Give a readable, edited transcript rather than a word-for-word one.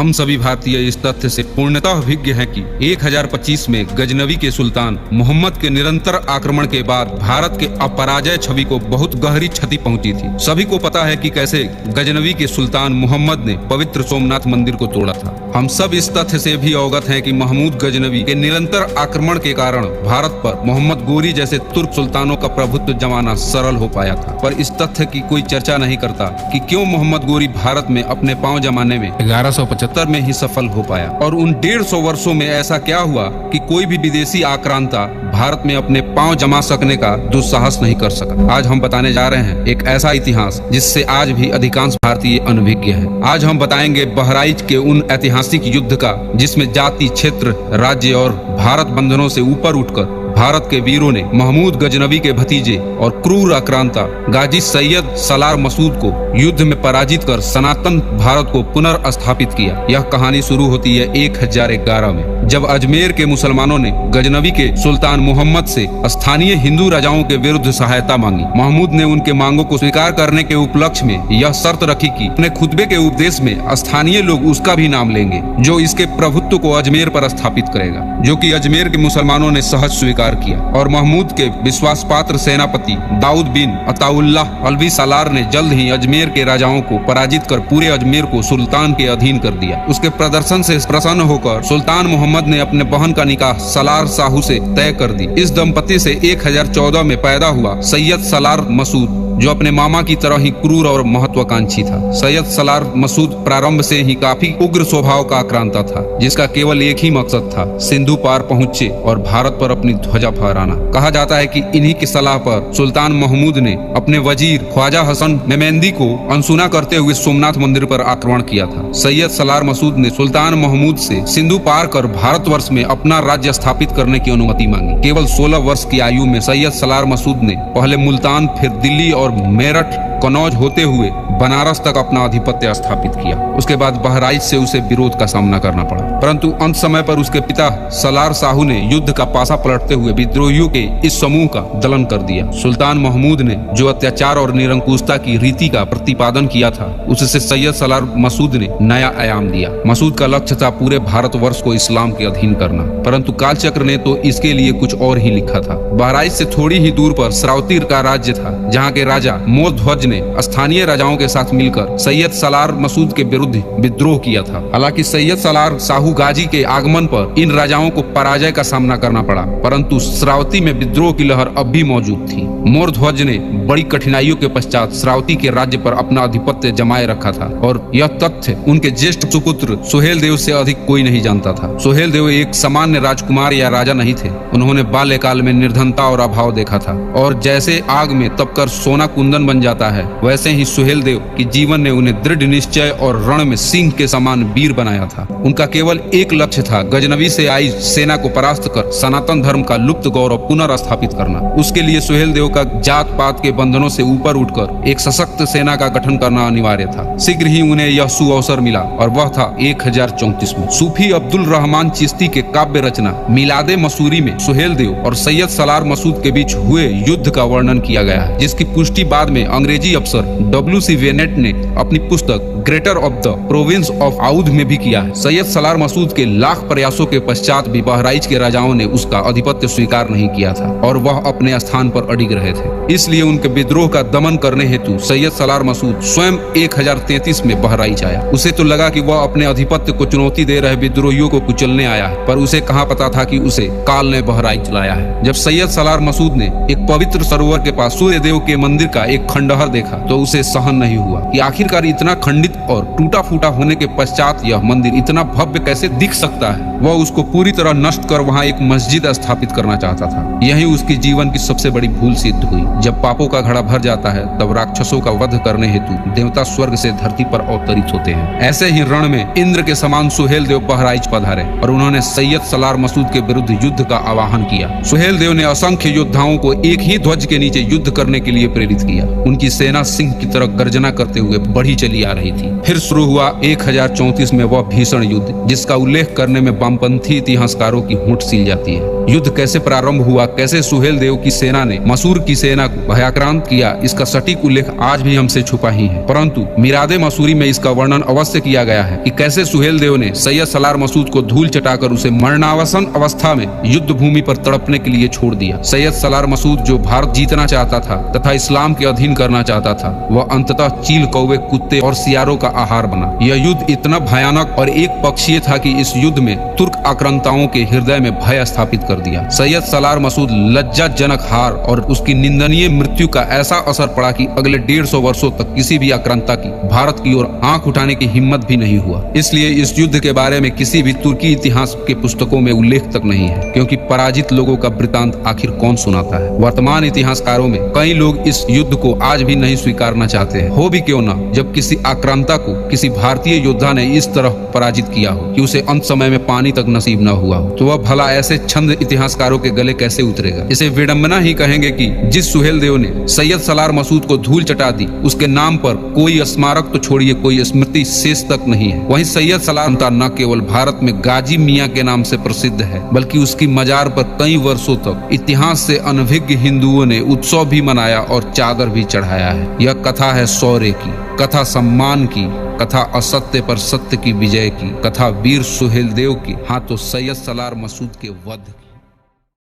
हम सभी भारतीय इस तथ्य से पूर्णतः अभिज्ञ हैं कि 1025 में गजनवी के सुल्तान मोहम्मद के निरंतर आक्रमण के बाद भारत के अपराजय छवि को बहुत गहरी क्षति पहुंची थी। सभी को पता है कि कैसे गजनवी के सुल्तान मोहम्मद ने पवित्र सोमनाथ मंदिर को तोड़ा था। हम सब इस तथ्य से भी अवगत हैं कि महमूद गजनवी के निरंतर आक्रमण के कारण भारत पर मोहम्मद गोरी जैसे तुर्क सुल्तानों का प्रभुत्व जमाना सरल हो पाया था। पर इस तथ्य की कोई चर्चा नहीं करता कि क्यों मोहम्मद गोरी भारत में अपने पांव जमाने में 1175 में ही सफल हो पाया, और उन 150 वर्षों में ऐसा क्या हुआ कि कोई भी विदेशी आक्रांता भारत में अपने पांव जमा सकने का दुस्साहस नहीं कर सका। आज हम बताने जा रहे हैं एक ऐसा इतिहास जिससे आज भी अधिकांश भारतीय अनभिज्ञ हैं। आज हम बताएंगे बहराइच के उन ऐतिहासिक युद्ध का जिसमें जाति, क्षेत्र, राज्य और भारत बंधनों से ऊपर उठकर भारत के वीरों ने महमूद गजनवी के भतीजे और क्रूर आक्रांता गाजी सैयद सलार मसूद को युद्ध में पराजित कर सनातन भारत को पुनर्स्थापित किया। यह कहानी शुरू होती है 1011 में, जब अजमेर के मुसलमानों ने गजनवी के सुल्तान मोहम्मद से स्थानीय हिंदू राजाओं के विरुद्ध सहायता मांगी। महमूद ने उनके मांगों को स्वीकार करने के उपलक्ष्य में यह शर्त रखी कि अपने खुतबे के उपदेश में स्थानीय लोग उसका भी नाम लेंगे जो इसके प्रभुत्व को अजमेर पर स्थापित करेगा, जो कि अजमेर के मुसलमानों ने सहज स्वीकार किया। और महमूद के विश्वास पात्र सेनापति दाऊद बिन अताउल्लाह अलवी सालार ने जल्द ही अजमेर के राजाओं को पराजित कर पूरे अजमेर को सुल्तान के अधीन कर दिया। उसके प्रदर्शन से प्रसन्न होकर सुल्तान मोहम्मद ने अपने बहन का निकाह सलार साहू से तय कर दी। इस दंपति से 1014 में पैदा हुआ सैयद सलार मसूद, जो अपने मामा की तरह ही क्रूर और महत्वाकांक्षी था। सैयद सलार मसूद प्रारंभ से ही काफी उग्र स्वभाव का आक्रांता था, जिसका केवल एक ही मकसद था, सिंधु पार पहुंचे और भारत पर अपनी ध्वजा फहराना। कहा जाता है कि इन्हीं की सलाह पर सुल्तान महमूद ने अपने वजीर ख्वाजा हसन मेमेंदी को अनसुना करते हुए सोमनाथ मंदिर पर आक्रमण किया था। सैयद सलार मसूद ने सुल्तान महमूद से सिंधु पार कर भारतवर्ष में अपना राज्य स्थापित करने की अनुमति मांगी। केवल 16 वर्ष की आयु में सैयद सलार मसूद ने पहले मुल्तान, फिर दिल्ली और मेरठ, कनौज होते हुए बनारस तक अपना आधिपत्य स्थापित किया। उसके बाद बहराइच से उसे विरोध का सामना करना पड़ा, परंतु अंत समय पर उसके पिता सलार साहू ने युद्ध का पासा पलटते हुए विद्रोहियों के इस समूह का दलन कर दिया। सुल्तान महमूद ने जो अत्याचार और निरंकुशता की रीति का प्रतिपादन किया था, उससे सैयद सलार मसूद ने नया आयाम दिया। मसूद का लक्ष्य था पूरे भारतवर्ष को इस्लाम के अधीन करना, परंतु कालचक्र ने तो इसके लिए कुछ और ही लिखा था। बहराइच से थोड़ी ही दूर पर श्रावती का राज्य था, जहाँ के राजा मोध्वज ने स्थानीय राजाओं के साथ मिलकर सैयद सलार मसूद के विरुद्ध विद्रोह किया था। हालांकि सैयद सलार साहू गाजी के आगमन पर इन राजाओं को पराजय का सामना करना पड़ा, परंतु श्रावती में विद्रोह की लहर अब भी मौजूद थी। मोरध्वज ने बड़ी कठिनाइयों के पश्चात श्रावती के राज्य पर अपना आधिपत्य जमाए रखा था, और यह तथ्य उनके ज्येष्ठ सुपुत्र सुहेल देव से अधिक कोई नहीं जानता था। सुहेल देव एक सामान्य राजकुमार या राजा नहीं थे। उन्होंने बाल्यकाल में निर्धनता और अभाव देखा था, और जैसे आग में तपकर सोना कुंदन बन जाता है, वैसे ही सुहेल देव की जीवन ने उन्हें दृढ़ निश्चय और रण में सिंह के समान वीर बनाया था। उनका केवल एक लक्ष्य था, गजनवी से आई सेना को परास्त कर सनातन धर्म का लुप्त गौरव पुनर्स्थापित करना। उसके लिए सुहेल देव का जात पात के बंधनों से ऊपर उठकर एक सशक्त सेना का गठन करना अनिवार्य था। शीघ्र ही उन्हें यह सुअवसर मिला, और वह था 1034 में। सूफी अब्दुल रहमान चिश्ती के काव्य रचना मिलादे मसूरी में सुहेल देव और सैयद सलार मसूद के बीच हुए युद्ध का वर्णन किया गया है, जिसकी पुष्टि बाद में अंग्रेजी अफसर W.C. वेनेट ने अपनी पुस्तक gazetteer of the province of Oudh में भी किया है। सैयद सलार मसूद के लाख प्रयासों के पश्चात भी बहराइच के राजाओं ने उसका आधिपत्य स्वीकार नहीं किया था, और वह अपने स्थान पर अडिग रहे थे। इसलिए उनके विद्रोह का दमन करने हेतु सैयद सलार मसूद स्वयं 1033 में बहराइच आया। उसे तो लगा कि वह अपने आधिपत्य को चुनौती दे रहे विद्रोहियों को कुचलने आया है, पर उसे कहाँ पता था कि उसे काल ने बहराइच लाया है। जब सैयद सलार मसूद ने एक पवित्र सरोवर के पास सूर्य देव के मंदिर का एक खंडहर देखा, तो उसे सहन नहीं हुआ कि आखिरकार इतना खंडित और टूटा फूटा होने के पश्चात यह मंदिर इतना भव्य कैसे दिख सकता है। वह उसको पूरी तरह नष्ट कर वहाँ एक मस्जिद स्थापित करना चाहता था। यही उसकी जीवन की सबसे बड़ी भूल सिद्ध हुई। जब पापों का घड़ा भर जाता है, तब राक्षसों का वध करने हेतु देवता स्वर्ग से धरती पर अवतरित होते हैं। ऐसे ही रण में इंद्र के समान सुहेल देव बहराइच पधारे, और उन्होंने सैयद सलार मसूद के विरुद्ध युद्ध का आह्वान किया। सुहेल देव ने असंख्य योद्धाओं को एक ही ध्वज के नीचे युद्ध करने के लिए प्रेरित किया। उनकी सेना सिंह की तरह गर्जना करते हुए बढ़ी चली आ रही थी। फिर शुरू हुआ 1034 में वह भीषण युद्ध, जिसका उल्लेख करने में वामपंथी इतिहासकारों की होंठ सील जाती है। युद्ध कैसे प्रारंभ हुआ, कैसे सुहेल देव की सेना ने मसूर की सेना को भयाक्रांत किया, इसका सटीक उल्लेख आज भी हमसे छुपा ही है। परंतु मिरादे मसूरी में इसका वर्णन अवश्य किया गया है कि कैसे सुहेल देव ने सैयद सलार मसूद को धूल चटाकर उसे मरणावसन अवस्था में युद्ध भूमि पर तड़पने के लिए छोड़ दिया। सैयद सलार मसूद जो भारत जीतना चाहता था तथा इस्लाम के अधीन करना चाहता था, वह अंततः चील, कौवे, कुत्ते और सियारों का आहार बना। यह युद्ध इतना भयानक और एक पक्षीय था कि इस युद्ध में तुर्क आक्रांताओं के हृदय में भय स्थापित कर दिया। सैयद सलार मसूद लज्जाजनक हार और उसकी निंदनीय मृत्यु का ऐसा असर पड़ा कि अगले 150 वर्षों तक किसी भी आक्रांता की भारत की ओर आंख उठाने की हिम्मत भी नहीं हुआ। इसलिए इस युद्ध के बारे में किसी भी तुर्की इतिहास के पुस्तकों में उल्लेख तक नहीं है, क्योंकि पराजित लोगों का वृतांत आखिर कौन सुनाता है। वर्तमान इतिहासकारों में कई लोग इस युद्ध को आज भी नहीं स्वीकारना चाहते हैं। हो भी क्यों ना, जब किसी आक्रांता को किसी भारतीय योद्धा ने इस तरह पराजित किया हो कि उसे अंत समय में पानी तक नसीब न हुआ हो, तो वह भला ऐसे छंद इतिहासकारों के गले कैसे उतरेगा। इसे विडंबना ही कहेंगे कि जिस सुहेल देव ने सैयद सलार मसूद को धूल चटा दी, उसके नाम पर कोई स्मारक तो छोड़िए, कोई स्मृति शेष तक नहीं है। वहीं सैयद सलार न केवल भारत में गाजी मियाँ के नाम से प्रसिद्ध है, बल्कि उसकी मजार पर कई वर्षों तक इतिहास से अनभिज्ञ हिंदुओं ने उत्सव भी मनाया और चादर भी चढ़ाया है। यह कथा है शौर्य की, कथा सम्मान की, कथा असत्य पर सत्य की विजय की, कथा वीर सुहेल देव की, हाँ तो सैयद सलार मसूद के वध की।